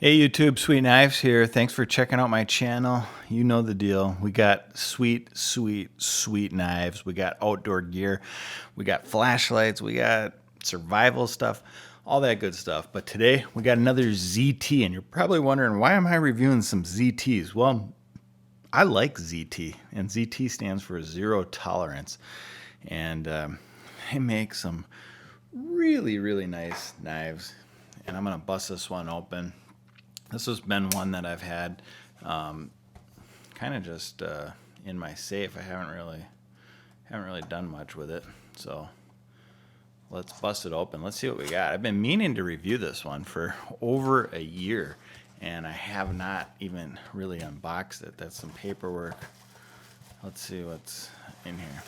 Hey YouTube, Sweetknives here. Thanks for checking out my channel. You know the deal. We got sweet knives. We got outdoor gear. We got flashlights. We got survival stuff. All that good stuff. But today we got another ZT, and you're probably wondering, why am I reviewing some ZTs? Well, I like ZT, and ZT stands for zero tolerance. And they make some really nice knives. And I'm going to bust this one open. This has been one that I've had kind of just in my safe. I haven't really done much with it. So let's bust it open. Let's see what we got. I've been meaning to review this one for over a year, and I have not even really unboxed it. That's some paperwork. Let's see what's in here.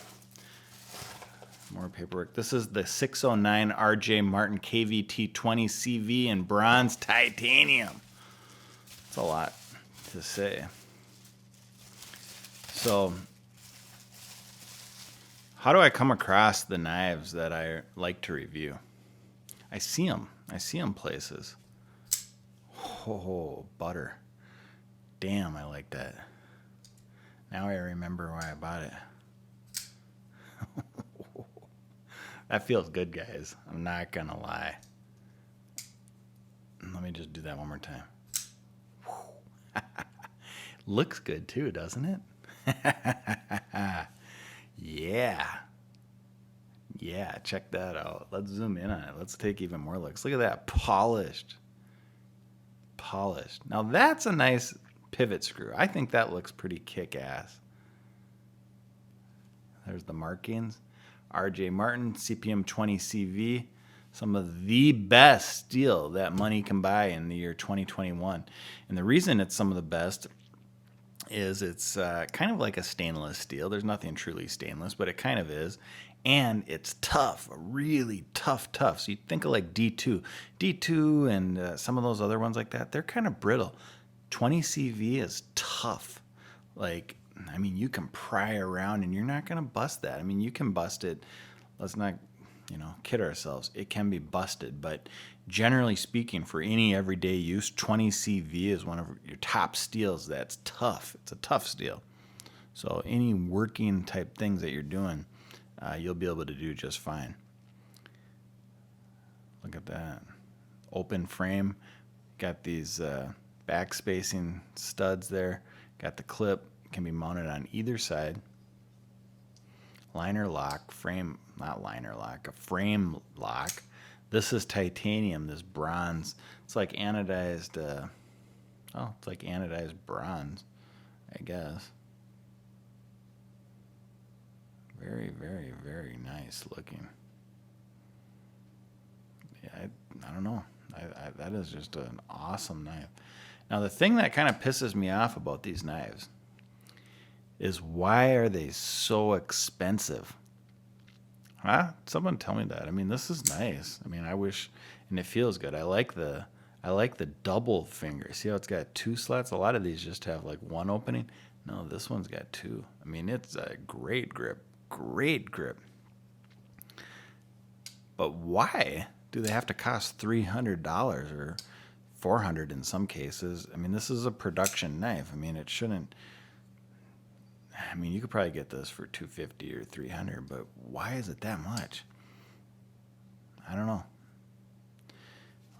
More paperwork. This is the 609 RJ Martin KVT 20 CV in bronze titanium. It's a lot to say. So, how do I come across the knives that I like to review? I see them. I see them places. Oh, butter. Damn, I like that. Now I remember why I bought it. That feels good, guys. I'm not gonna lie. Let me just do that one more time. Looks good too, doesn't it? Yeah, check that out. Let's zoom in on it. Let's take even more looks. Look at that, polished. Now that's a nice pivot screw. I think that looks pretty kick-ass. There's the markings. RJ Martin CPM 20 CV. Some of the best steel that money can buy in the year 2021. And the reason it's some of the best is it's kind of like a stainless steel. There's nothing truly stainless, but it kind of is. And it's tough, really tough. So you think of like D2 and some of those other ones like that, they're kind of brittle. 20 CV is tough. Like, I mean, you can pry around and you're not going to bust that. I mean, you can bust it. Let's not, kid ourselves. It can be busted, but generally speaking, for any everyday use, 20 CV is one of your top steels that's tough. It's a tough steel. So any working type things that you're doing, you'll be able to do just fine. Look at that. Open frame. Got these back spacing studs there. Got the clip. Can be mounted on either side. Liner lock, frame, not liner lock, a frame lock. This is titanium, this bronze. It's like anodized, it's like anodized bronze, I guess. Very nice looking. Yeah, I don't know. That is just an awesome knife. Now, the thing that kind of pisses me off about these knives is, why are they so expensive? Huh? Someone tell me that. I mean, this is nice. I mean, I wish, and it feels good. I like the double finger. See how it's got two slots? A lot of these just have like one opening. No, this one's got two. I mean, it's a great grip. But why do they have to cost $300 or $400 in some cases? I mean, this is a production knife. I mean, it shouldn't. I mean, you could probably get this for $250 or $300, but why is it that much? I don't know.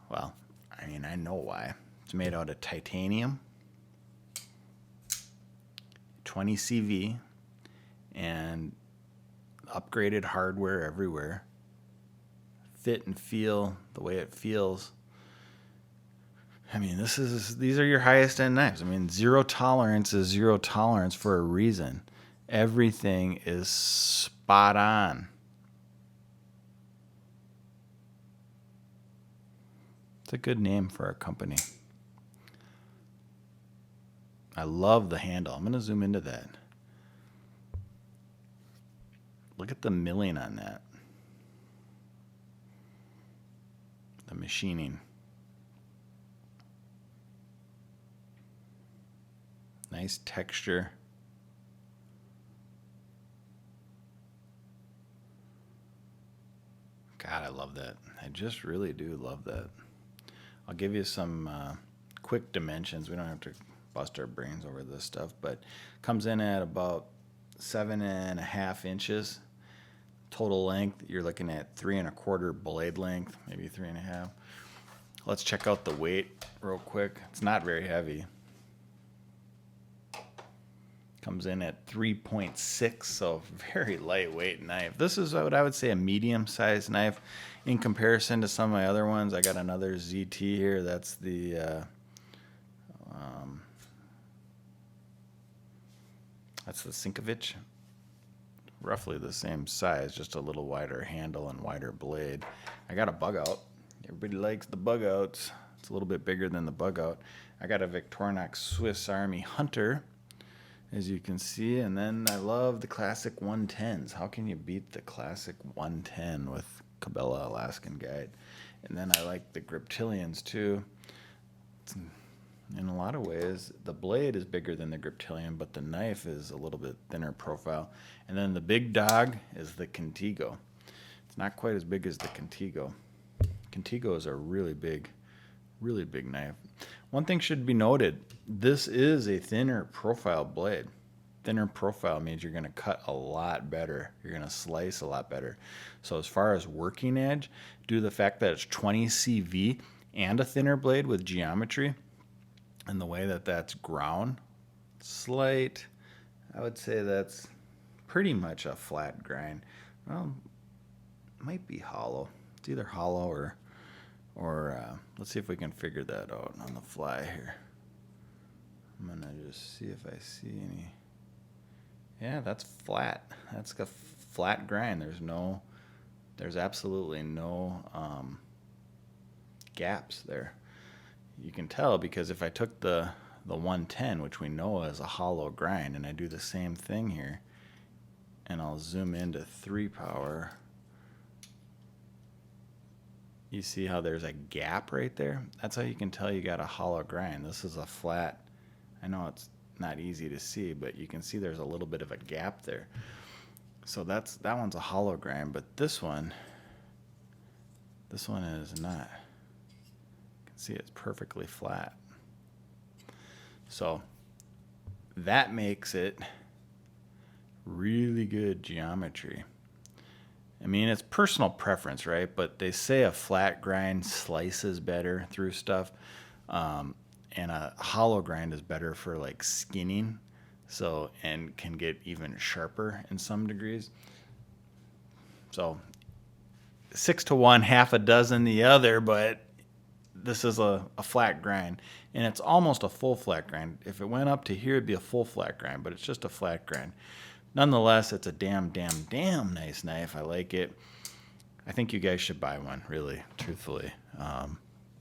Well, I mean, I know why. It's made out of titanium, 20 CV, and upgraded hardware everywhere. Fit and feel the way it feels. I mean, these are your highest end knives. I mean, zero tolerance is zero tolerance for a reason. Everything is spot on. It's a good name for our company. I love the handle. I'm going to zoom into that. Look at the milling on that. The machining. Nice texture. God, I love that. I just really do love that. I'll give you some quick dimensions. We don't have to bust our brains over this stuff, but comes in at about 7.5 inches total length. You're looking at 3.25 blade length, maybe 3.5. Let's check out the weight real quick. It's not very heavy. Comes in at 3.6, so very lightweight knife. This is what I would say a medium-sized knife in comparison to some of my other ones. I got another ZT here. That's the Sinkovich. Roughly the same size, just a little wider handle and wider blade. I got a bug out. Everybody likes the bug outs. It's a little bit bigger than the bug out. I got a Victorinox Swiss Army Hunter, as you can see, and then I love the classic 110s. How can you beat the classic 110 with Cabela Alaskan Guide? And then I like the Griptilians too. In a lot of ways, the blade is bigger than the Griptilian, but the knife is a little bit thinner profile. And then the big dog is the Contigo. It's not quite as big as the Contigo. Contigo is a really big knife. One thing should be noted, this is a thinner profile blade. Thinner profile means you're going to cut a lot better. You're going to slice a lot better. So as far as working edge, due to the fact that it's 20 CV and a thinner blade with geometry, and the way that that's ground, slight, I would say that's pretty much a flat grind. Well, it might be hollow. It's either hollow or let's see if we can figure that out on the fly here. I'm gonna just see if I see any. Yeah, that's flat. That's a flat grind. There's absolutely no gaps there. You can tell because if I took the 110, which we know is a hollow grind, and I do the same thing here, and I'll zoom into 3 power, you see how there's a gap right there? That's how you can tell you got a hollow grind. This is a flat. I know it's not easy to see, but you can see there's a little bit of a gap there. So that one's a hollow grind, but this one is not. See, it's perfectly flat. So that makes it really good geometry. I mean, it's personal preference, right? But they say a flat grind slices better through stuff, and a hollow grind is better for like skinning, so, and can get even sharper in some degrees. So 6 to 1, half a dozen the other, but this is a flat grind, and it's almost a full flat grind. If it went up to here, it'd be a full flat grind, but it's just a flat grind. Nonetheless, it's a damn nice knife. I like it. I think you guys should buy one, really, truthfully.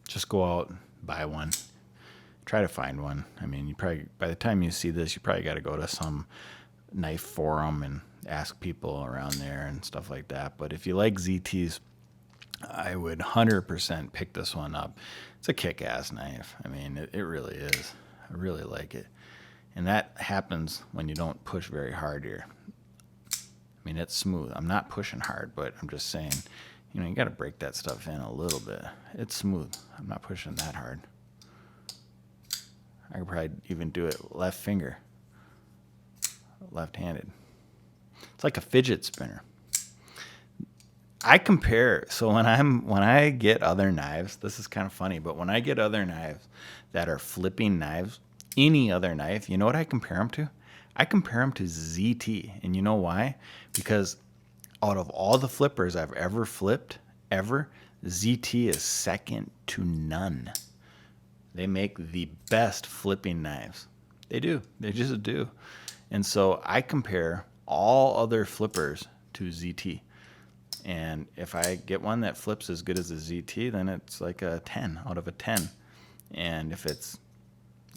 Just go out, buy one. Try to find one. I mean, you probably, by the time you see this, you probably got to go to some knife forum and ask people around there and stuff like that. But if you like ZTs, I would 100% pick this one up. It's a kick-ass knife. I mean, it really is. I really like it. And that happens when you don't push very hard here. I mean, it's smooth. I'm not pushing hard, but I'm just saying, you know, you got to break that stuff in a little bit. It's smooth. I'm not pushing that hard. I could probably even do it left finger, left-handed. It's like a fidget spinner. I compare, so when I get other knives, this is kind of funny, but when I get other knives that are flipping knives, any other knife, you know what I compare them to? I compare them to ZT, and you know why? Because out of all the flippers I've ever flipped, ZT is second to none. They make the best flipping knives. They do. They just do. And so I compare all other flippers to ZT. And if I get one that flips as good as a ZT, then it's like a 10 out of a 10. And if it's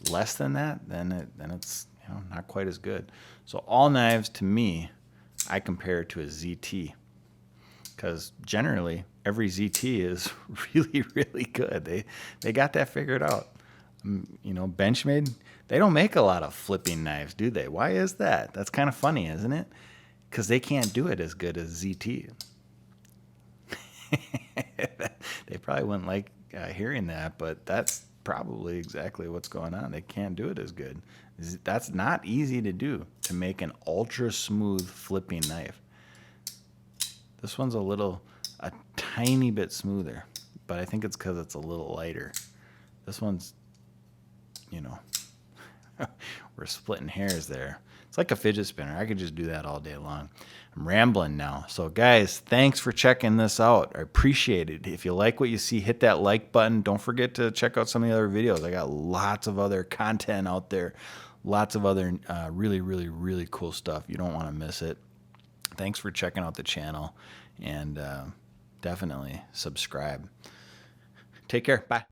less than that, then it's, you know, not quite as good. So all knives to me, I compare to a ZT, because generally every ZT is really, really good. They got that figured out. You know, Benchmade, they don't make a lot of flipping knives, do they? Why is that? That's kind of funny, isn't it? Because they can't do it as good as ZT. They probably wouldn't like hearing that, but that's probably exactly what's going on. They can't do it as good. That's not easy to do, to make an ultra smooth flipping knife. This one's a tiny bit smoother, but I think it's because it's a little lighter. This one's, you know, we're splitting hairs there. It's like a fidget spinner. I could just do that all day long. I'm rambling now. So guys, thanks for checking this out. I appreciate it. If you like what you see, hit that like button. Don't forget to check out some of the other videos. I got lots of other content out there. Lots of other really, really, really cool stuff. You don't want to miss it. Thanks for checking out the channel, and definitely subscribe. Take care. Bye.